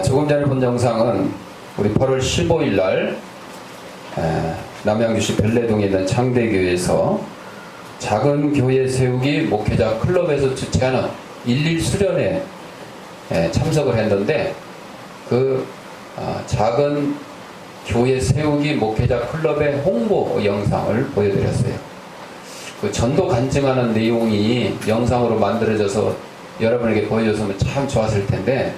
조금 전에 본 영상은 우리 8월 15일 날 남양주시 별내동에 있는 창대교회에서 작은 교회 세우기 목회자 클럽에서 주최하는 1.1 수련회 참석을 했는데, 그 작은 교회 세우기 목회자 클럽의 홍보 영상을 보여드렸어요. 그 전도 간증하는 내용이 영상으로 만들어져서 여러분에게 보여줬으면 참 좋았을 텐데,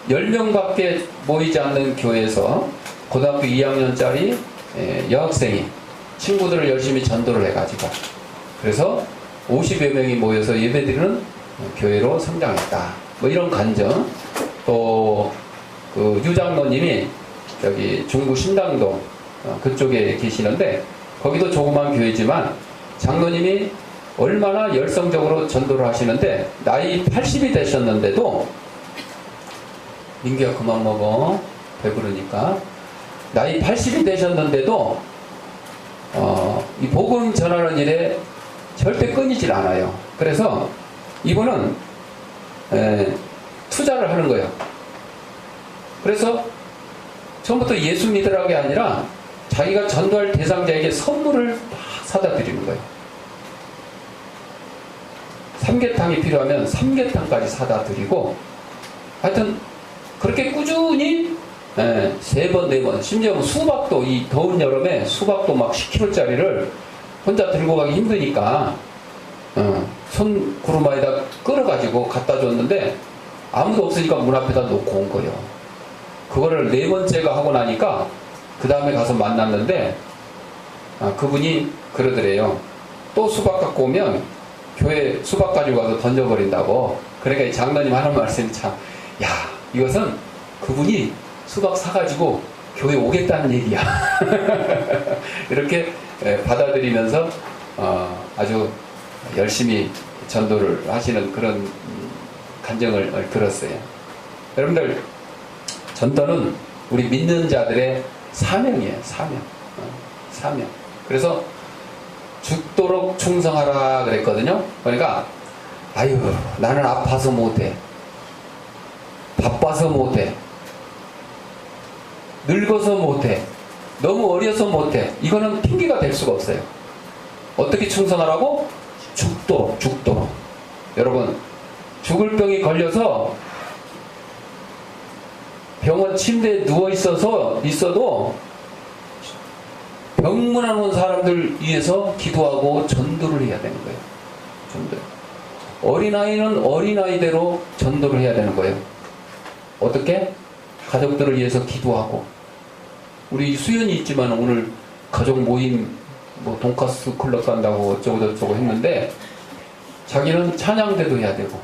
10명밖에 모이지 않는 교회에서 고등학교 2학년짜리 여학생이 친구들을 열심히 전도를 해가지고, 그래서 50여 명이 모여서 예배드리는 교회로 성장했다. 뭐 이런 간증. 또 그 유장로님이 여기 중구 신당동 그쪽에 계시는데, 거기도 조그만 교회지만 장로님이 얼마나 열성적으로 전도를 하시는데, 나이 80이 되셨는데도, 민규야 그만 먹어, 배부르니까. 나이 80이 되셨는데도 이 복음 전하는 일에 절대 끊이질 않아요. 그래서 이분은 투자를 하는 거예요. 그래서 처음부터 예수 믿으라는 게 아니라 자기가 전도할 대상자에게 선물을 막 사다 드리는 거예요. 삼계탕이 필요하면 삼계탕까지 사다 드리고, 하여튼 그렇게 꾸준히 3번, 4번, 심지어 수박도, 이 더운 여름에 수박도 막 10kg짜리를 혼자 들고 가기 힘드니까 손 구루마에다 끌어가지고 갖다 줬는데, 아무도 없으니까 문 앞에다 놓고 온 거예요. 그거를 4번째가 하고 나니까 그 다음에 가서 만났는데, 그분이 그러더래요. 또 수박 갖고 오면 교회 수박 가지고 가서 던져버린다고. 그러니까 이 장로님 하는 말씀이 참, 야, 이것은 그분이 수박 사가지고 교회 오겠다는 얘기야. 이렇게 받아들이면서 아주 열심히 전도를 하시는 그런 간증을 들었어요. 여러분들, 전도는 우리 믿는 자들의 사명이에요. 사명. 그래서 죽도록 충성하라 그랬거든요. 그러니까 아유, 나는 아파서 못해, 바빠서 못해, 늙어서 못해, 너무 어려서 못해, 이거는 핑계가 될 수가 없어요. 어떻게 충성하라고? 죽도록. 여러분, 죽을 병이 걸려서 병원 침대에 누워있어도 병문안 온 사람들 위해서 기도하고 전도를 해야 되는 거예요. 전도. 어린아이는 어린아이대로 전도를 해야 되는 거예요. 어떻게? 가족들을 위해서 기도하고. 우리 수연이 있지만 오늘 가족 모임 뭐 돈가스 클럽 간다고 어쩌고 저쩌고 했는데, 자기는 찬양대도 해야 되고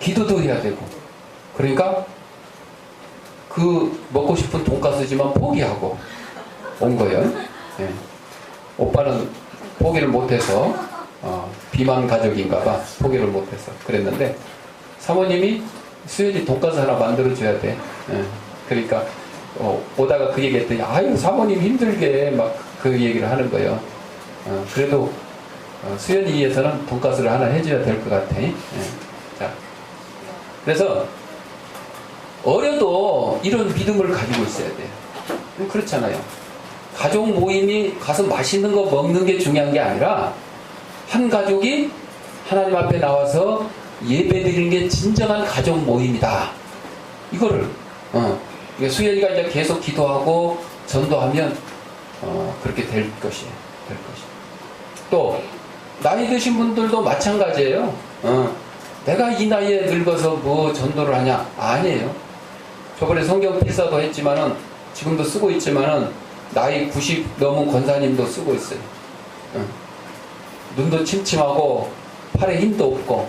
기도도 해야 되고, 그러니까 그 먹고 싶은 돈가스지만 포기하고 온 거예요. 예. 오빠는 포기를 못해서 비만 가족인가봐 포기를 못해서 그랬는데, 사모님이 수연이 돈가스 하나 만들어줘야 돼. 예. 그러니까 오다가 그 얘기했더니, 아유 사모님 힘들게 막 그 얘기를 하는 거예요. 그래도 수연이 위해서는 돈가스를 하나 해줘야 될 것 같아. 예. 자, 그래서 어려도 이런 믿음을 가지고 있어야 돼요. 그렇잖아요. 가족 모임이 가서 맛있는 거 먹는 게 중요한 게 아니라, 한 가족이 하나님 앞에 나와서 예배 드리는 게 진정한 가족 모임이다. 이거를 수연이가 이제 계속 기도하고 전도하면 그렇게 될 것이에요. 또 나이 드신 분들도 마찬가지예요. 내가 이 나이에 늙어서 뭐 전도를 하냐? 아니에요. 저번에 성경 필사도 했지만은, 지금도 쓰고 있지만은, 나이 90 넘은 권사님도 쓰고 있어요. 눈도 침침하고 팔에 힘도 없고.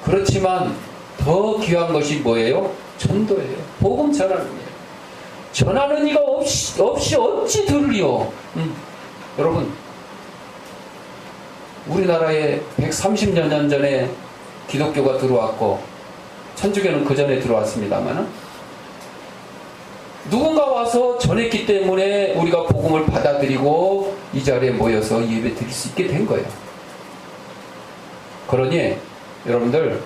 그렇지만 더 귀한 것이 뭐예요? 전도예요. 복음 전하는 거예요. 전하는 이가 없이 어찌 들으리요? 여러분, 우리나라에 130여 년 전에 기독교가 들어왔고, 천주교는 그 전에 들어왔습니다만, 누군가 와서 전했기 때문에 우리가 복음을 받아들이고 이 자리에 모여서 예배 드릴 수 있게 된 거예요. 그러니 여러분들,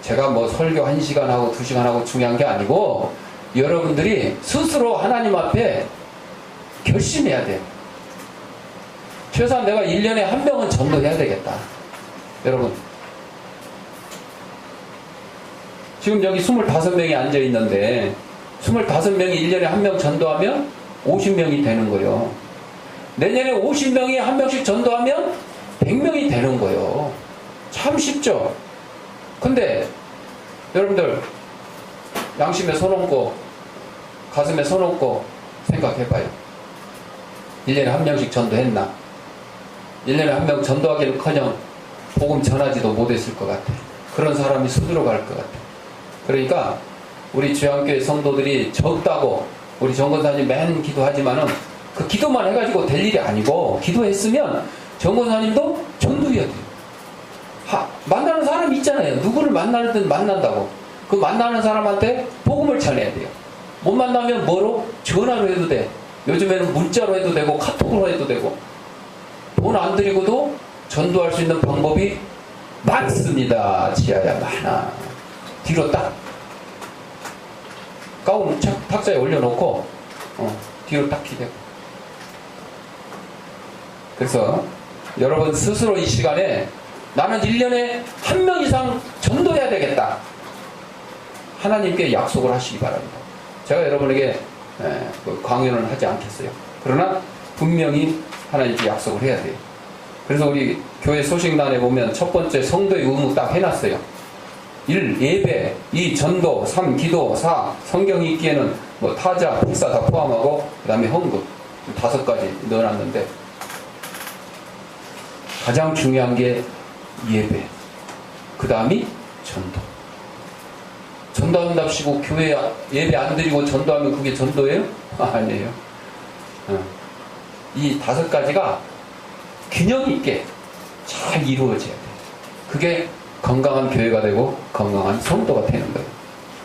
제가 뭐 설교 1시간 하고 2시간 하고 중요한 게 아니고 여러분들이 스스로 하나님 앞에 결심해야 돼요. 최소한 내가 1년에 한 명은 전도해야 되겠다. 여러분, 지금 여기 25명이 앉아있는데 25명이 1년에 한 명 전도하면 50명이 되는 거예요. 내년에 50명이 한 명씩 전도하면 100명이 되는 거예요. 참 쉽죠? 근데 여러분들 양심에 손 얹고 가슴에 손 얹고 생각해봐요. 1년에 한 명씩 전도했나? 1년에 한 명 전도하기는커녕 복음 전하지도 못했을 것 같아. 그런 사람이 수두로 갈 것 같아. 그러니까 우리 주양교회 성도들이 적다고 우리 정권사님 맨 기도하지만은 그 기도만 해가지고 될 일이 아니고 기도했으면 정권사님도 전도해야 돼요. 만나는 사람이 있잖아요. 누구를 만나든 만난다고. 그 만나는 사람한테 복음을 전해야 돼요. 못 만나면 뭐로? 전화로 해도 돼. 요즘에는 문자로 해도 되고 카톡으로 해도 되고 돈 안 들이고도 전도할 수 있는 방법이 많습니다. 지하야 많아. 뒤로 딱 가운 탁자에 올려놓고 뒤로 딱 기대고. 그래서 여러분 스스로 이 시간에 나는 1년에 한 명 이상 전도해야 되겠다. 하나님께 약속을 하시기 바랍니다. 제가 여러분에게 강연을 하지 않겠어요. 그러나 분명히 하나님께 약속을 해야 돼요. 그래서 우리 교회 소식란에 보면 첫 번째 성도의 의무 딱 해놨어요. 1. 예배, 2. 전도, 3. 기도, 4. 성경 읽기에는 뭐 타자, 복사 다 포함하고 그 다음에 헌금 5가지 넣어놨는데 가장 중요한 게 예배, 그 다음이 전도. 전도한답시고 교회 예배 안 드리고 전도하면 그게 전도예요? 아니에요. 이 5가지가 균형 있게 잘 이루어져야 돼요. 그게 건강한 교회가 되고 건강한 성도가 되는 거예요.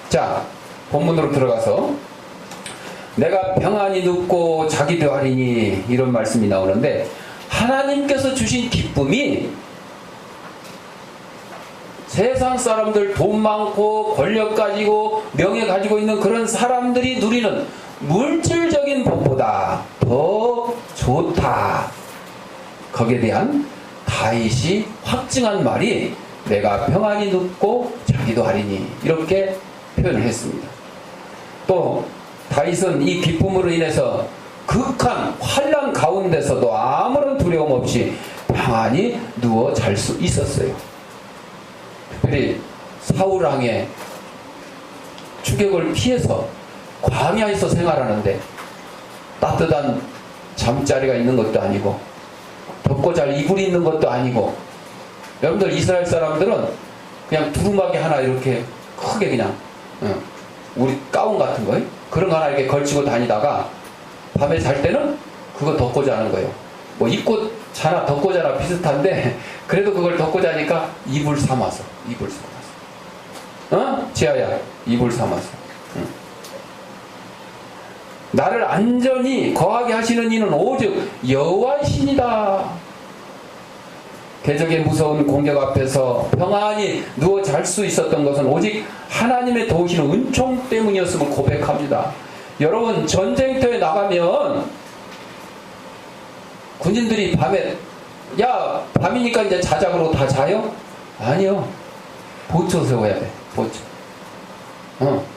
자, 본문으로 들어가서 내가 평안히 눕고 자기도 하리니 이런 말씀이 나오는데 하나님께서 주신 기쁨이 세상 사람들 돈 많고 권력 가지고 명예 가지고 있는 그런 사람들이 누리는 물질적인 복보다 더 좋다. 거기에 대한 다윗이 확증한 말이 내가 평안히 눕고 자기도 하리니 이렇게 표현을 했습니다. 또 다윗은 이 기쁨으로 인해서 극한 환난 가운데서도 아무런 두려움 없이 평안히 누워 잘 수 있었어요. 특별히 사울왕의 추격을 피해서 광야에서 생활하는데 따뜻한 잠자리가 있는 것도 아니고 덮고 잘 이불이 있는 것도 아니고 여러분들 이스라엘 사람들은 그냥 두루마기 하나 이렇게 크게 그냥 우리 가운 같은 거예요. 그런 거 하나 이렇게 걸치고 다니다가 밤에 잘 때는 그거 덮고 자는 거예요. 뭐 입고 자나 덮고 자나 비슷한데 그래도 그걸 덮고 자니까 이불 삼아서 지아야 이불 삼아서 나를 안전히 거하게 하시는 이는 오직 여호와이시니라. 궤적의 무서운 공격 앞에서 평안히 누워 잘 수 있었던 것은 오직 하나님의 도우시는 은총 때문이었음을 고백합니다. 여러분 전쟁터에 나가면 군인들이 밤에 야 밤이니까 이제 자작으로 다 자요? 아니요. 보초 세워야 돼. 보초.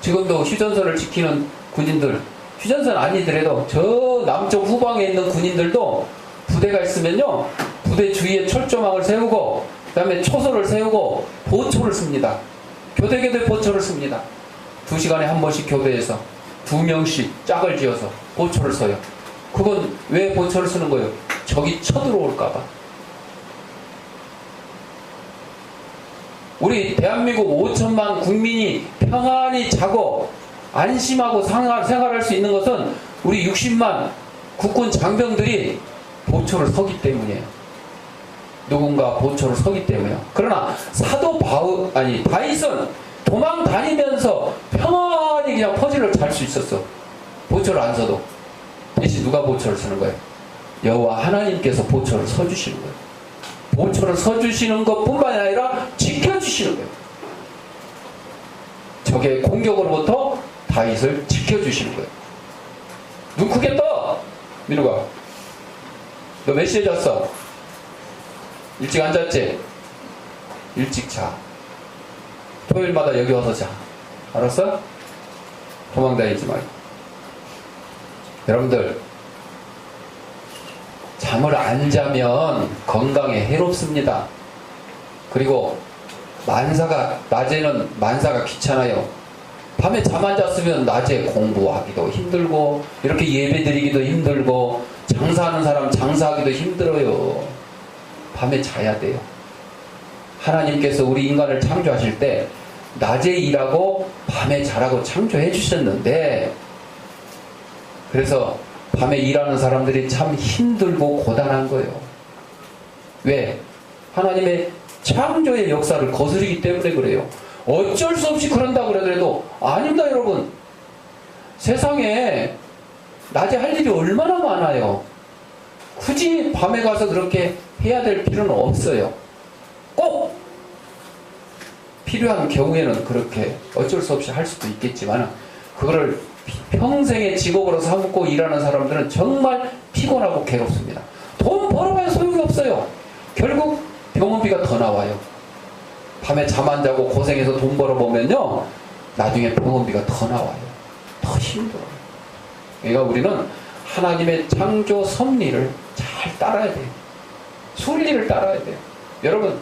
지금도 휴전선을 지키는 군인들 휴전선 아니더라도 저 남쪽 후방에 있는 군인들도 부대가 있으면요 부대 주위에 철조망을 세우고 그 다음에 초소를 세우고 보초를 씁니다. 교대 보초를 씁니다. 2시간에 한 번씩 교대에서 2명씩 짝을 지어서 보초를 써요. 그건 왜 보초를 쓰는 거예요? 적이 쳐들어올까봐. 우리 대한민국 5천만 국민이 평안히 자고 안심하고 생활할 수 있는 것은 우리 60만 국군 장병들이 보초를 서기 때문이에요. 누군가 보초를 서기 때문이에요. 그러나 사도 다윗은 도망 다니면서 평안히 그냥 퍼즐을 잘 수 있었어. 보초를 안 서도. 대신 누가 보초를 서는 거예요? 여호와 하나님께서 보초를 서주시는 거예요. 보초를 서주시는 것뿐만 아니라 지켜주시는 거예요. 적의 공격으로부터 다윗을 지켜주시는 거예요. 눈 크게 떠! 민우가. 너 몇 시에 잤어? 일찍 안 잤지? 일찍 자. 토요일마다 여기 와서 자. 알았어? 도망다니지 말고. 여러분들, 잠을 안 자면 건강에 해롭습니다. 그리고 낮에는 만사가 귀찮아요. 밤에 잠 안 잤으면 낮에 공부하기도 힘들고, 이렇게 예배 드리기도 힘들고, 장사하는 사람 장사하기도 힘들어요. 밤에 자야 돼요. 하나님께서 우리 인간을 창조하실 때 낮에 일하고 밤에 자라고 창조해 주셨는데, 그래서 밤에 일하는 사람들이 참 힘들고 고단한 거예요. 왜? 하나님의 창조의 역사를 거스르기 때문에 그래요. 어쩔 수 없이 그런다고 그러더라도 아닙니다, 여러분. 세상에 낮에 할 일이 얼마나 많아요. 굳이 밤에 가서 그렇게 해야 될 필요는 없어요. 꼭 필요한 경우에는 그렇게 어쩔 수 없이 할 수도 있겠지만, 그거를 평생의 직업으로 삼고 일하는 사람들은 정말 피곤하고 괴롭습니다. 돈 벌어봐야 소용이 없어요. 결국 병원비가 더 나와요. 밤에 잠 안 자고 고생해서 돈 벌어보면요, 나중에 병원비가 더 나와요. 더 힘들어요. 그러니까 우리는 하나님의 창조 섭리를 잘 따라야 돼요. 순리를 따라야 돼요. 여러분,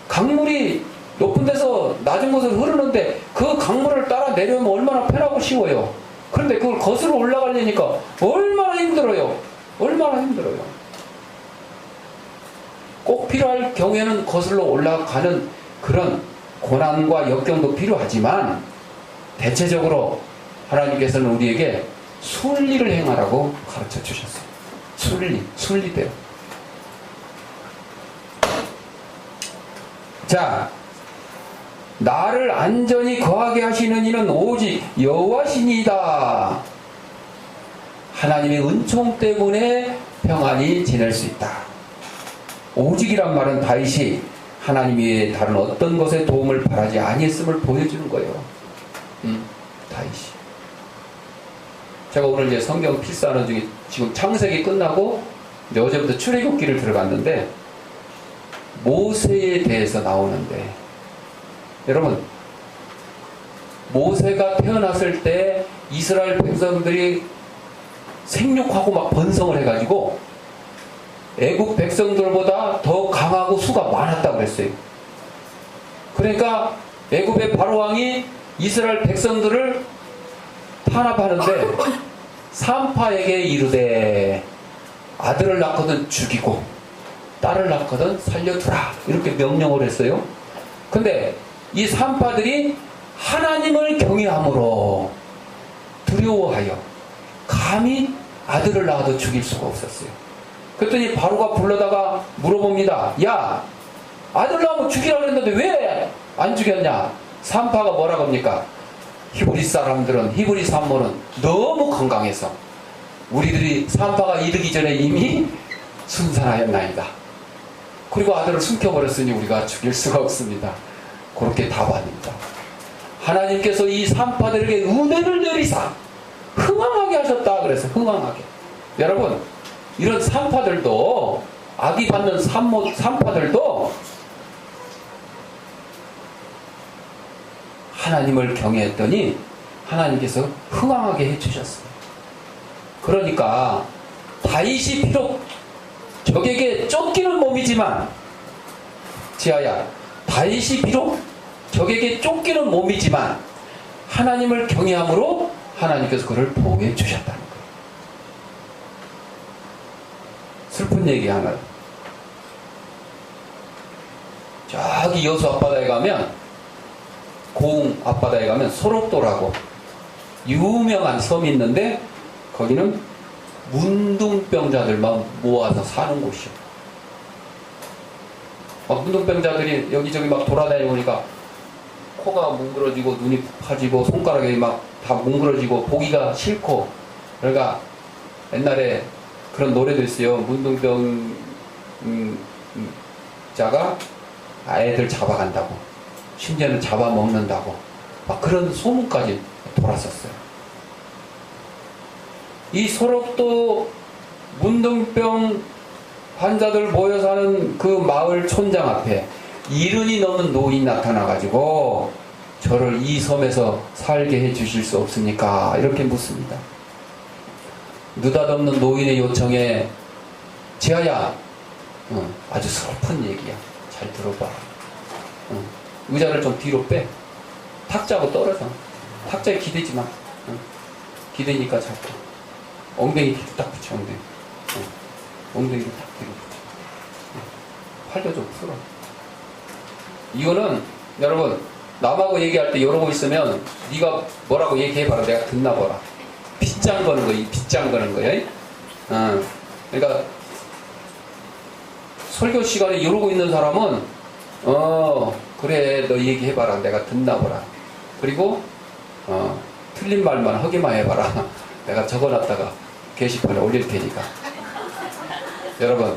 강물이 높은 데서 낮은 곳을 흐르는데 그 강물을 따라 내려오면 얼마나 편하고 쉬워요. 그런데 그걸 거슬러 올라가려니까 얼마나 힘들어요. 얼마나 힘들어요. 꼭 필요할 경우에는 거슬러 올라가는 그런 고난과 역경도 필요하지만, 대체적으로 하나님께서는 우리에게 순리를 행하라고 가르쳐 주셨어요. 순리대로. 자, 나를 안전히 거하게 하시는 이는 오직 여호와시니이다. 하나님의 은총 때문에 평안히 지낼 수 있다. 오직이란 말은 다윗이 하나님 외에 다른 어떤 것에 도움을 바라지 아니했음을 보여주는 거예요. 다윗이. 제가 오늘 이제 성경 필사하는 중에 지금 창세기 끝나고 이제 어제부터 출애굽기를 들어갔는데, 모세에 대해서 나오는데, 여러분, 모세가 태어났을 때 이스라엘 백성들이 생육하고 막 번성을 해가지고 애국 백성들보다 더 강하고 수가 많았다고 그랬어요. 그러니까 애국의 바로왕이 이스라엘 백성들을 탄압하는데 산파에게 이르되 아들을 낳거든 죽이고 딸을 낳거든 살려두라, 이렇게 명령을 했어요. 근데 이 산파들이 하나님을 경외함으로 두려워하여 감히 아들을 낳아도 죽일 수가 없었어요. 그랬더니 바로가 불러다가 물어봅니다. 야, 아들 낳으면 죽이라고 했는데 왜 안 죽였냐? 산파가 뭐라고 합니까? 히브리 사람들은, 히브리 산모는 너무 건강해서 우리들이 산파가 이르기 전에 이미 순산하였나이다. 그리고 아들을 숨겨버렸으니 우리가 죽일 수가 없습니다. 그렇게 답합니다. 하나님께서 이 산파들에게 은혜를 내리사 흥왕하게 하셨다 그래서 흥왕하게. 여러분, 이런 산파들도, 아기 받는 산파들도 하나님을 경외했더니 하나님께서 흥왕하게 해주셨어요. 그러니까 다윗이 비록 적에게 쫓기는 몸이지만, 지하야, 다윗이 비록 적에게 쫓기는 몸이지만 하나님을 경외함으로 하나님께서 그를 보호해 주셨다는 거예요. 슬픈 얘기 하나. 저기 여수 앞바다에 가면, 고흥 앞바다에 가면 소록도라고 유명한 섬이 있는데, 거기는 문둥병자들만 모아서 사는 곳이요. 막 문둥병자들이 여기저기 막 돌아다니니까 코가 뭉그러지고 눈이 파지고 손가락이 막 다 뭉그러지고 보기가 싫고, 그러니까 옛날에 그런 노래도 있어요. 문둥병자가 아이들 잡아간다고, 심지어는 잡아먹는다고. 막 그런 소문까지 돌았었어요. 이 소록도 문둥병 환자들 모여 사는 그 마을 촌장 앞에 70이 넘은 노인이 나타나가지고 저를 이 섬에서 살게 해주실 수 없습니까? 이렇게 묻습니다. 느닷없는 노인의 요청에 지아야, 아주 슬픈 얘기야. 잘 들어봐. 의자를 좀 뒤로 빼. 탁자하고 떨어져. 탁자에 기대지 마. 기대니까 자꾸 엉덩이 뒤로 딱 붙여. 엉덩이를 딱 뒤로 붙여. 팔도 좀 풀어. 이거는 여러분 남하고 얘기할 때 이러고 있으면 네가 뭐라고 얘기해봐라. 내가 듣나 보라. 빗장 거는 거야. 빗장 거는 거야. 그러니까 설교 시간에 이러고 있는 사람은 그래 너 얘기해봐라. 내가 듣나 보라. 그리고 틀린 말만 하기만 해봐라. 내가 적어놨다가 게시판에 올릴 테니까. 여러분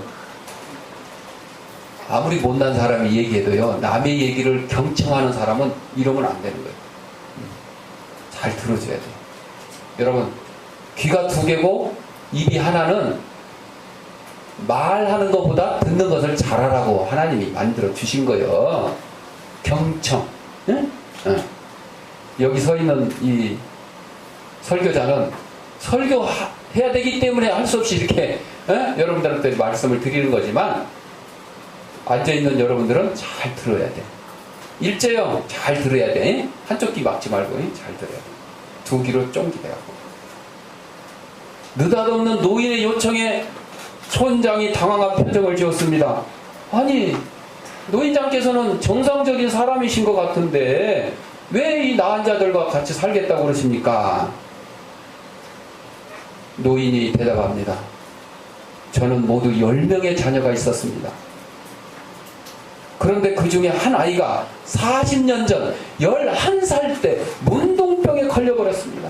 아무리 못난 사람이 얘기해도요 남의 얘기를 경청하는 사람은 이러면 안 되는 거예요. 잘 들어줘야 돼요. 여러분 귀가 두 개고 입이 하나는 말하는 것보다 듣는 것을 잘하라고 하나님이 만들어 주신 거예요. 경청. 응? 여기 서 있는 이 설교자는 설교해야 되기 때문에 할 수 없이 이렇게 여러분들한테 말씀을 드리는 거지만 앉아있는 여러분들은 잘 들어야 돼. 일제형 잘 들어야 돼. 한쪽 귀 막지 말고 잘 들어야 돼. 두 귀로 쫑기대갖고. 느닷없는 노인의 요청에 촌장이 당황한 표정을 지었습니다. 아니 노인장께서는 정상적인 사람이신 것 같은데 왜 이 나은 자들과 같이 살겠다고 그러십니까? 노인이 대답합니다. 저는 모두 10명의 자녀가 있었습니다. 그런데 그 중에 한 아이가 40년 전 11살 때 문둥병에 걸려버렸습니다.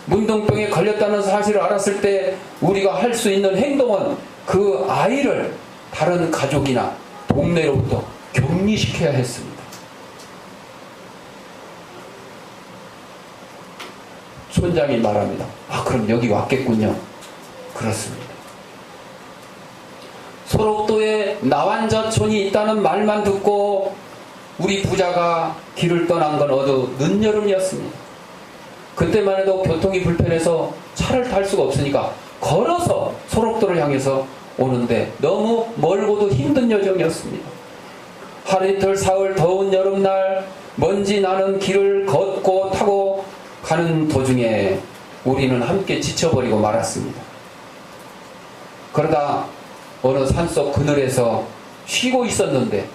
문둥병에 걸렸다는 사실을 알았을 때 우리가 할 수 있는 행동은 그 아이를 다른 가족이나 동네로부터 격리시켜야 했습니다. 촌장이 말합니다. 그럼 여기 왔겠군요. 그렇습니다. 소록도에 나완저촌이 있다는 말만 듣고 우리 부자가 길을 떠난 건 어두 늦여름이었습니다. 그때만 해도 교통이 불편해서 차를 탈 수가 없으니까 걸어서 소록도를 향해서 오는데 너무 멀고도 힘든 여정이었습니다. 하루 이틀 사흘 더운 여름날 먼지 나는 길을 걷고 타고 가는 도중에 우리는 함께 지쳐버리고 말았습니다. 그러다 어느 산속 그늘에서 쉬고 있었는데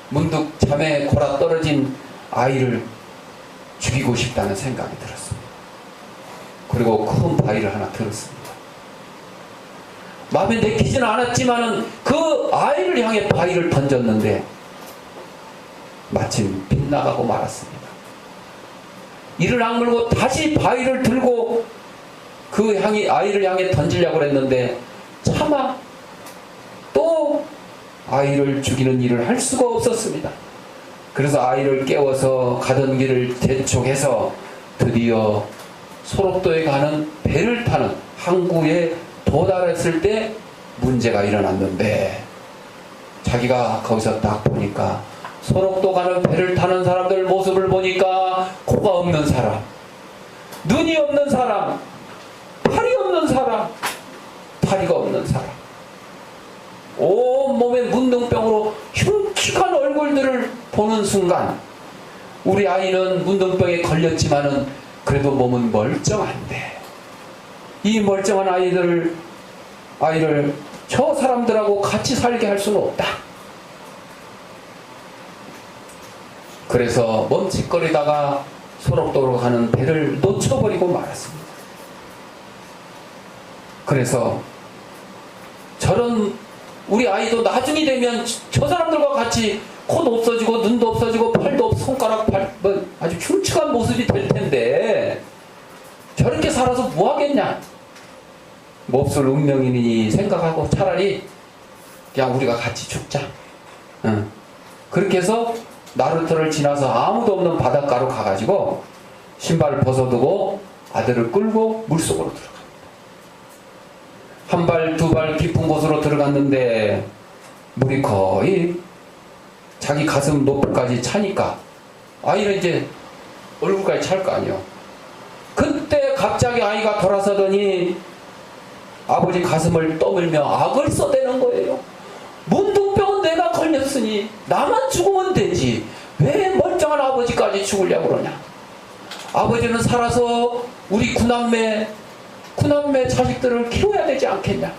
문득 잠에 골아 떨어진 아이를 죽이고 싶다는 생각이 들었습니다. 그리고 큰 바위를 하나 들었습니다. 마음에 내키지는 않았지만은 그 아이를 향해 바위를 던졌는데 마침 빗나가고 말았습니다. 이를 악물고 다시 바위를 들고 그 아이를 향해 던지려고 했는데 차마 또 아이를 죽이는 일을 할 수가 없었습니다. 그래서 아이를 깨워서 가던 길을 재촉해서 드디어 소록도에 가는 배를 타는 항구에 도달했을 때 문제가 일어났는데 자기가 거기서 딱 보니까 소록도 가는 배를 타는 사람들 모습을 보니까 코가 없는 사람, 눈이 없는 사람, 팔이 없는 사람, 다리가 없는 사람, 온몸에 문둥병으로 흉측한 얼굴들을 보는 순간 우리 아이는 문둥병에 걸렸지만은 그래도 몸은 멀쩡한데 이 멀쩡한 아이를 저 사람들하고 같이 살게 할 수는 없다. 그래서 멈칫거리다가 소록도로 가는 배를 놓쳐버리고 말았습니다. 그래서 저런 우리 아이도 나중이 되면 저 사람들과 같이 코도 없어지고 눈도 없어지고 팔도 손가락 아주 흉측한 모습이 될 텐데 저렇게 살아서 뭐 하겠냐? 몹쓸 운명이니 생각하고 차라리 그냥 우리가 같이 죽자. 그렇게 해서 나루터를 지나서 아무도 없는 바닷가로 가가지고 신발을 벗어두고 아들을 끌고 물속으로 들어갑니다. 한 발, 두 발 깊은 곳으로 들어갔는데 물이 거의 자기 가슴 높이까지 차니까 아이는 이제 얼굴까지 찰 거 아니에요. 그때 갑자기 아이가 돌아서더니 아버지 가슴을 떠밀며 악을 써대는 거예요. 문둥병은 내가 걸렸으니 나만 죽으면 되지 왜 멀쩡한 아버지까지 죽으려고 그러냐. 아버지는 살아서 우리 구남매 자식들을 키워야 되지 않겠냐.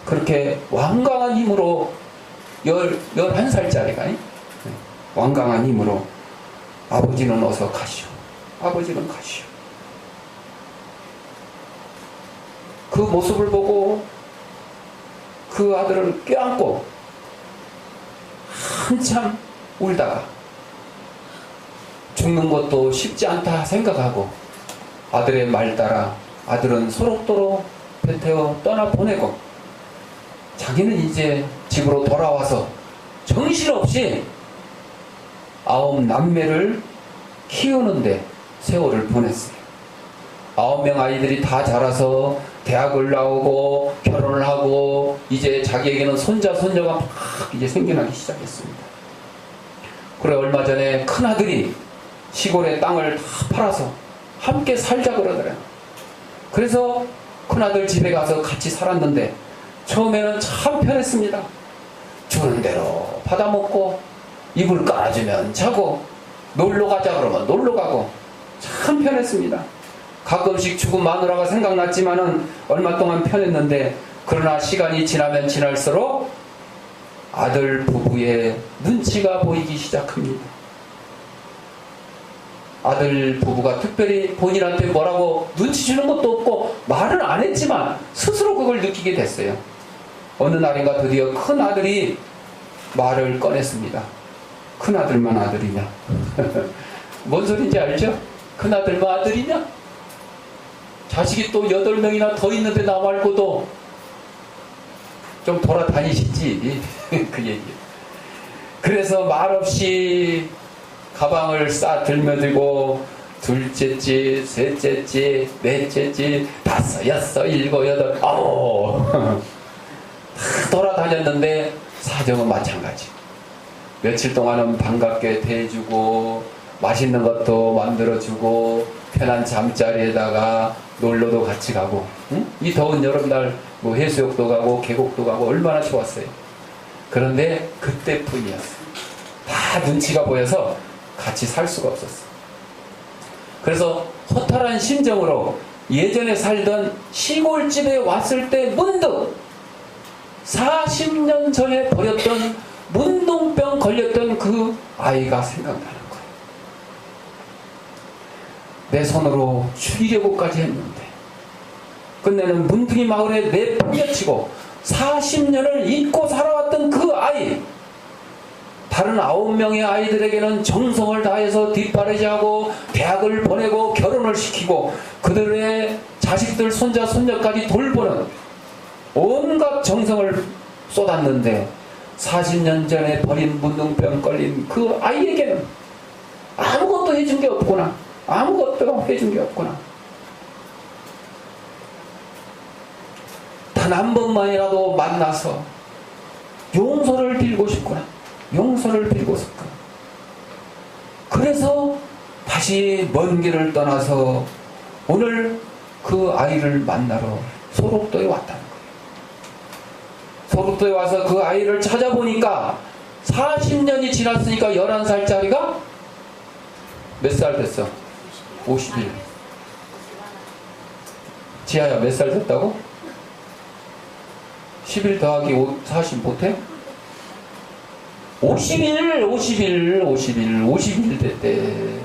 그렇게 완강한 힘으로 11살짜리가 완강한 힘으로 아버지는 어서 가시오. 아버지는 가시오. 그 모습을 보고 그 아들을 껴안고 한참 울다가 죽는 것도 쉽지 않다 생각하고 아들의 말 따라 아들은 소록도로 배 태워 떠나보내고 자기는 이제 집으로 돌아와서 정신없이 9남매를 키우는데 세월을 보냈어요. 9명 아이들이 다 자라서 대학을 나오고 결혼을 하고 이제 자기에게는 손자 손녀가 막 이제 생겨나기 시작했습니다. 그래 얼마 전에 큰아들이 시골의 땅을 다 팔아서 함께 살자 그러더래요. 그래서 큰아들 집에 가서 같이 살았는데 처음에는 참 편했습니다. 주는 대로 받아먹고 이불 깔아주면 자고 놀러 가자 그러면 놀러 가고 참 편했습니다. 가끔씩 죽은 마누라가 생각났지만은 얼마 동안 편했는데 그러나 시간이 지나면 지날수록 아들 부부의 눈치가 보이기 시작합니다. 아들 부부가 특별히 본인한테 뭐라고 눈치 주는 것도 없고 말은 안 했지만 스스로 그걸 느끼게 됐어요. 어느 날인가 드디어 큰 아들이 말을 꺼냈습니다. 큰 아들만 아들이냐? 뭔 소린지 알죠? 큰 아들만 아들이냐? 자식이 또 8명이나 더 있는데 나 말고도 좀 돌아다니시지. 그 얘기. 그래서 말없이 가방을 싸 들며들고 둘째째, 셋째째, 넷째째, 다섯, 여섯, 일곱, 여덟, 아홉 다 돌아다녔는데 사정은 마찬가지. 며칠 동안은 반갑게 대해주고 맛있는 것도 만들어주고 편한 잠자리에다가 놀러도 같이 가고 응? 이 더운 여름날 뭐 해수욕도 가고 계곡도 가고 얼마나 좋았어요. 그런데 그때뿐이었어요. 다 눈치가 보여서 같이 살 수가 없었어요. 그래서 허탈한 심정으로 예전에 살던 시골집에 왔을 때 문득 40년 전에 버렸던 문둥병 걸렸던 그 아이가 생각나는 거예요. 내 손으로 죽이려고까지 했는데 끝내는 문둥이 마을에 내팽개치고 40년을 잊고 살아왔던 그 아이, 다른 9명의 아이들에게는 정성을 다해서 뒷바라지하고 대학을 보내고 결혼을 시키고 그들의 자식들 손자 손녀까지 돌보는 온갖 정성을 쏟았는데 40년 전에 버린 문둥병 걸린 그 아이에게는 아무것도 해준 게 없구나. 아무것도 해준 게 없구나. 단 한 번만이라도 만나서 용서를 빌고 싶구나. 용서를 빌고 싶구나. 그래서 다시 먼 길을 떠나서 오늘 그 아이를 만나러 소록도에 왔다는 거예요. 소록도에 와서 그 아이를 찾아보니까 40년이 지났으니까 11살짜리가 몇 살 됐어? 51. 지아야 몇 살 됐다고? 11 더하기 40 못해? 51 됐대.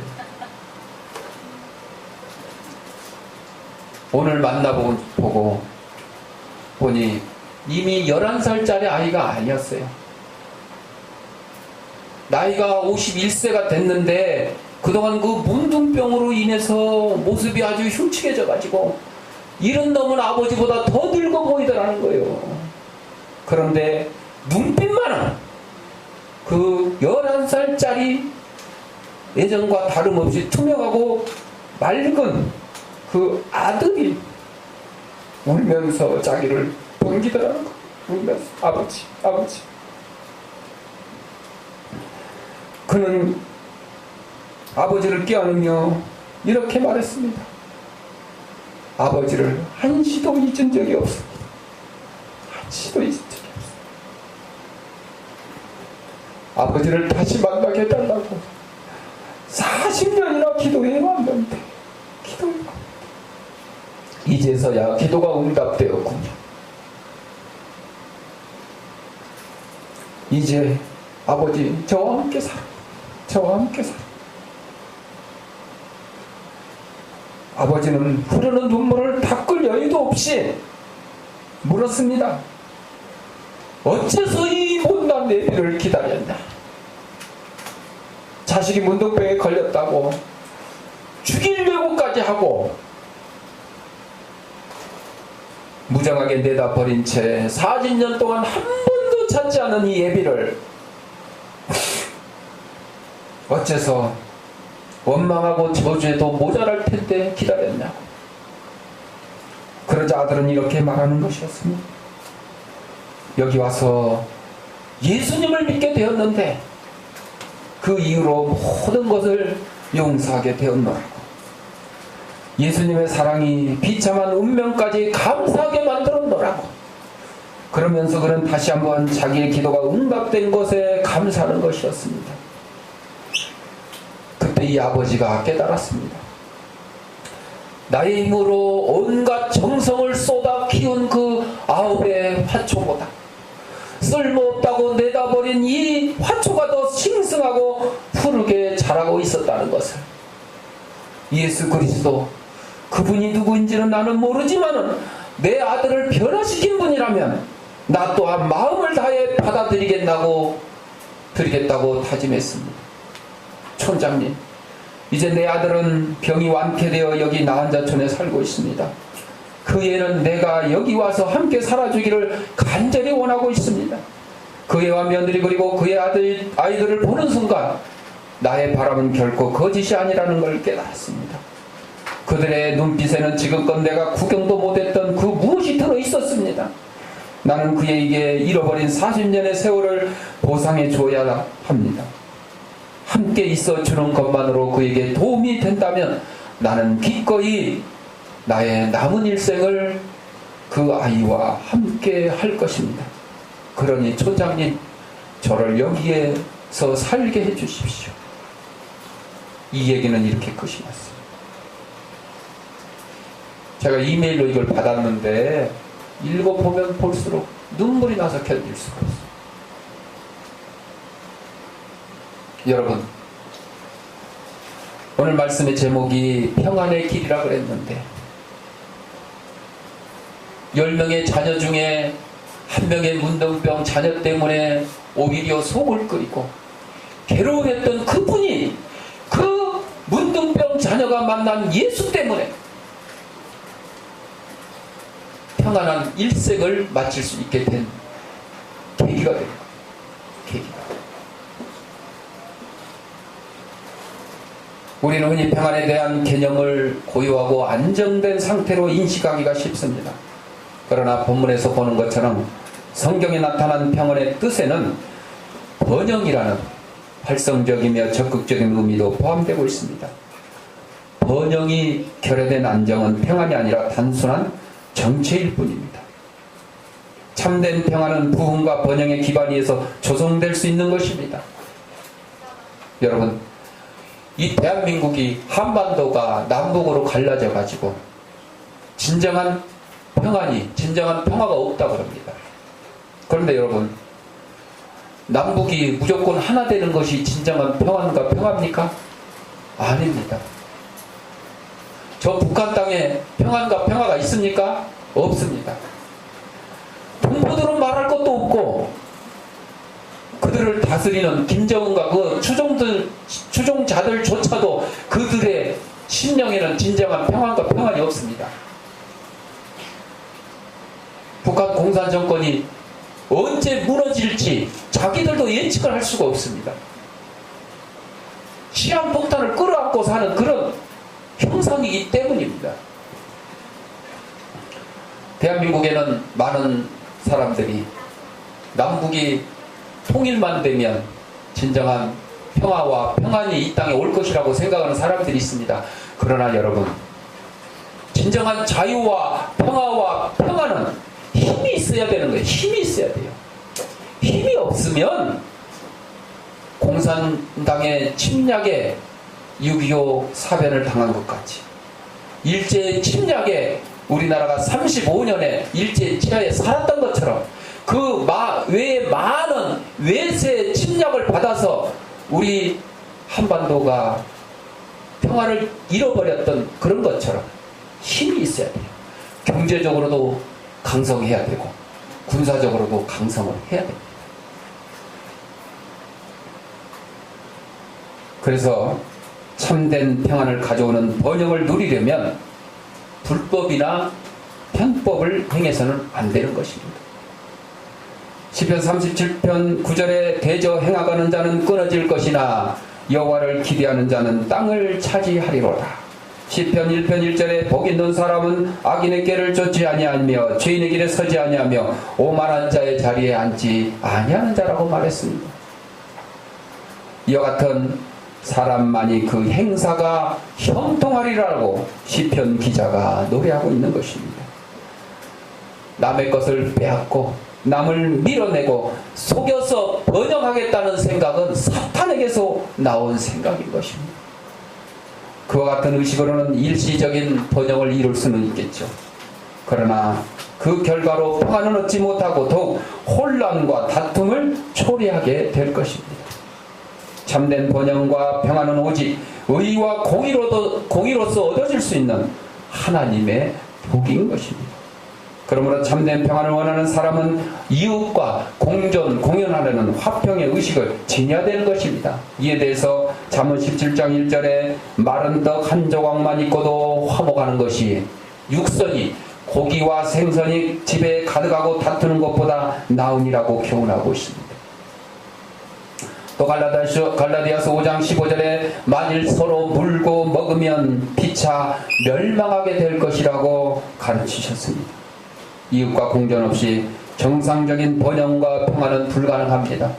오늘 만나보고 보니 이미 11살짜리 아이가 아니었어요. 나이가 51세가 됐는데 그동안 그 문둥병으로 인해서 모습이 아주 흉측해져 가지고 이른 놈은 아버지보다 더 늙어 보이더라는 거예요. 그런데 눈빛만 그 11살짜리 예전과 다름없이 투명하고 맑은 그 아들이 울면서 자기를 반기더라는 거. 울면서 아버지, 아버지. 그는 아버지를 껴안으며 이렇게 말했습니다. 아버지를 한시도 잊은 적이 없습니다. 한시도 잊은 적이 없습니다. 아버지를 다시 만나게 해달라고 40년이나 기도해 왔는데 이제서야 기도가 응답되었군요. 이제 아버지 저와 함께 살아. 저와 함께 살아. 아버지는 흐르는 눈물을 닦을 여유도 없이 물었습니다. 어째서 이 못난 내비를 기다렸냐? 자식이 문둥병에 걸렸다고 죽이려고까지 하고 무장하게 내다 버린 채 40년 동안 한 번도 찾지 않은 이 예비를 어째서 원망하고 저주해도 모자랄 텐데 기다렸냐? 그러자 아들은 이렇게 말하는 것이었습니다. 여기 와서 예수님을 믿게 되었는데 그 이후로 모든 것을 용서하게 되었노라고. 예수님의 사랑이 비참한 운명까지 감사하게 만들었노라고. 그러면서 그는 다시 한번 자기의 기도가 응답된 것에 감사하는 것이었습니다. 그때 이 아버지가 깨달았습니다. 나의 힘으로 온갖 정성을 쏟아 키운 그 9의 화초보다 쓸모없다고 내다버린 이 화초가 더 싱싱하고 푸르게 자라고 있었다는 것을, 예수 그리스도 그분이 누구인지는 나는 모르지만은 내 아들을 변화시킨 분이라면 나 또한 마음을 다해 받아들이겠다고 다짐했습니다. 촌장님, 이제 내 아들은 병이 완쾌되어 여기 나한자촌에 살고 있습니다. 그 애는 내가 여기 와서 함께 살아주기를 간절히 원하고 있습니다. 그 애와 며느리 그리고 그의 아이들을 보는 순간 나의 바람은 결코 거짓이 아니라는 걸 깨달았습니다. 그들의 눈빛에는 지금껏 내가 구경도 못했던 그 무엇이 들어있었습니다. 나는 그에게 잃어버린 40년의 세월을 보상해 줘야 합니다. 함께 있어주는 것만으로 그에게 도움이 된다면 나는 기꺼이 나의 남은 일생을 그 아이와 함께 할 것입니다. 그러니 촌장님, 저를 여기에서 살게 해주십시오. 이 얘기는 이렇게 끝이 났어요. 제가 이메일로 이걸 받았는데 읽어보면 볼수록 눈물이 나서 견딜 수가 없어요. 여러분, 오늘 말씀의 제목이 평안의 길이라 그랬는데 10명의 자녀 중에 한 명의 문둥병 자녀 때문에 오히려 속을 끓이고 괴로워했던 그분이 그 문둥병 자녀가 만난 예수 때문에 평안한 일생을 마칠 수 있게 된 계기가 됩니다. 계기가. 우리는 흔히 평안에 대한 개념을 고유하고 안정된 상태로 인식하기가 쉽습니다. 그러나 본문에서 보는 것처럼 성경에 나타난 평안의 뜻에는 번영이라는 활성적이며 적극적인 의미도 포함되고 있습니다. 번영이 결여된 안정은 평안이 아니라 단순한 정체일 뿐입니다. 참된 평안은 부흥과 번영의 기반 위에서 조성될 수 있는 것입니다. 여러분, 이 대한민국이 한반도가 남북으로 갈라져 가지고 진정한 평화가 없다고 합니다. 그런데 여러분, 남북이 무조건 하나 되는 것이 진정한 평화입니까? 아닙니다. 저 북한 땅에 평화가 있습니까? 없습니다. 동포들은 말할 것도 없고 그들을 다스리는 김정은과 그 추종자들조차도 그들의 심령에는 진정한 평안이 없습니다. 북한 공산 정권이 언제 무너질지 자기들도 예측을 할 수가 없습니다. 시한폭탄을 끌어안고 사는 그런 형상이기 때문입니다. 대한민국에는 많은 사람들이 남북이 통일만 되면 진정한 평화와 평안이 이 땅에 올 것이라고 생각하는 사람들이 있습니다. 그러나 여러분, 진정한 자유와 평화와 평안은 힘이 있어야 되는 거예요. 힘이 있어야 돼요. 힘이 없으면 공산당의 침략에 6.25 사변을 당한 것 같이, 일제 침략에 우리나라가 35년에 일제 치하에 살았던 것처럼 그 외에 많은 외세 침략을 받아서 우리 한반도가 평화를 잃어버렸던 그런 것처럼 힘이 있어야 돼요. 경제적으로도 강성해야 되고 군사적으로도 강성을 해야 됩니다. 그래서 참된 평안을 가져오는 번영을 누리려면 불법이나 편법을 행해서는 안 되는 것입니다. 시편 37편 9절에 대저 행하가는 자는 끊어질 것이나 여호와를 기대하는 자는 땅을 차지하리로다. 시편 1편 1절에 복 있는 사람은 악인의 길을 쫓지 아니하며 죄인의 길에 서지 아니하며 오만한 자의 자리에 앉지 아니하는 자라고 말했습니다. 이와 같은 사람만이 그 행사가 형통하리라고 시편 기자가 노래하고 있는 것입니다. 남의 것을 빼앗고 남을 밀어내고 속여서 번영하겠다는 생각은 사탄에게서 나온 생각인 것입니다. 그와 같은 의식으로는 일시적인 번영을 이룰 수는 있겠죠. 그러나 그 결과로 평안은 얻지 못하고 더욱 혼란과 다툼을 초래하게 될 것입니다. 참된 번영과 평안은 오직 의와 공의로서 얻어질 수 있는 하나님의 복인 것입니다. 그러므로 참된 평안을 원하는 사람은 이웃과 공존하려는 화평의 의식을 지녀야 되는 것입니다. 이에 대해서 잠언 17장 1절에 마른 떡 한 조각만 있고도 화목하는 것이 육선이 고기와 생선이 집에 가득하고 다투는 것보다 나으니라고 교훈하고 있습니다. 또 갈라디아서 5장 15절에 만일 서로 물고 먹으면 피차 멸망하게 될 것이라고 가르치셨습니다. 이웃과 공존 없이 정상적인 번영과 평화는 불가능합니다.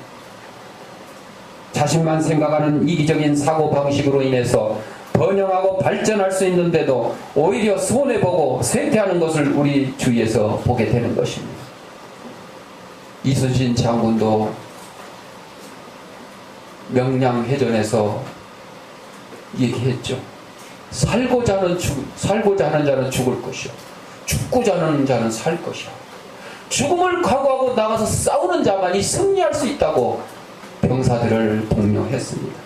자신만 생각하는 이기적인 사고방식으로 인해서 번영하고 발전할 수 있는데도 오히려 손해보고 쇠퇴하는 것을 우리 주위에서 보게 되는 것입니다. 이순신 장군도 명량해전에서 얘기했죠. 살고자 하는 자는 죽을 것이요, 죽고자 하는 자는 살 것이야. 죽음을 각오하고 나가서 싸우는 자만이 승리할 수 있다고 병사들을 독려했습니다.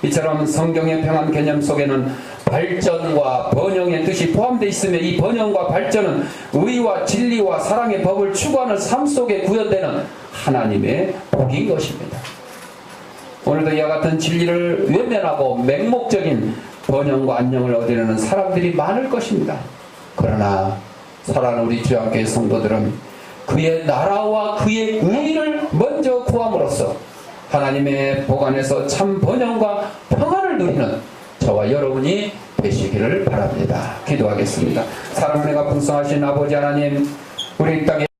이처럼 성경의 평안 개념 속에는 발전과 번영의 뜻이 포함되어 있으며 이 번영과 발전은 의와 진리와 사랑의 법을 추구하는 삶 속에 구현되는 하나님의 복인 것입니다. 오늘도 이와 같은 진리를 외면하고 맹목적인 번영과 안녕을 얻으려는 사람들이 많을 것입니다. 그러나 사랑하는 우리 주양교회 성도들은 그의 나라와 그의 의를 먼저 구함으로써 하나님의 복 안에서 참 번영과 평안을 누리는 저와 여러분이 되시기를 바랍니다. 기도하겠습니다. 사랑의 풍성하신 아버지 하나님, 우리 땅에